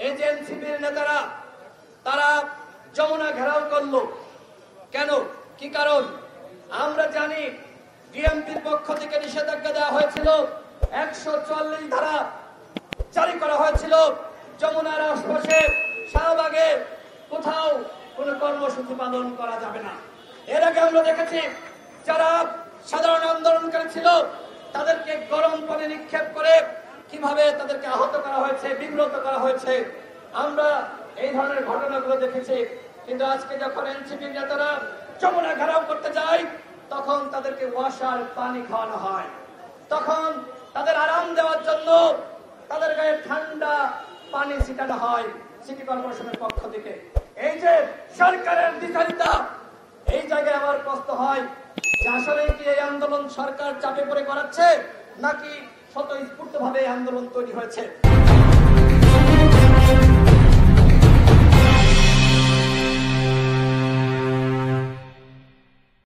এই যে এনসিপির নেতারা তারা যমুনা ঘেরাও করলো কেন, কি কারণ? আমরা জানি বিএনপির পক্ষ থেকে নিষেধাজ্ঞা দেওয়া হয়েছিল, 144 ধারা জারি করা হয়েছিল। যমুনার আশপাশে শাহবাগে কোথাও কোনো কর্মসূচি পালন করা যাবে না। এর আগে আমরা দেখেছি যারা সাধারণ আন্দোলনকারী ছিল তাদেরকে গরম পানি নিক্ষেপ করে কিভাবে তাদেরকে আহত করা হয়েছে, বিব্রত করা হয়েছে। আমরা এই ধরনের ঘটনাগুলো দেখেছি। কিন্তু আজকে যখন এনসিপি নেতারা যমুনা ঘেরাও করতে যায় তখন তাদেরকে ওয়াসার পানি খাওয়ানো হয়, তখন তাদের আরাম দেওয়ার জন্য তাদের গায়ে ঠান্ডা পানি ছিটানো হয় সিটি কর্পোরেশনের পক্ষ থেকে। এই যে সরকারের দ্বিচারিতা, এই জায়গায় আমার প্রশ্ন হয় যে আসলে কি এই আন্দোলন সরকার চাপে পড়ে করাচ্ছে নাকি স্বতঃস্ফূর্ত ভাবে আন্দোলন তৈরি হয়েছে?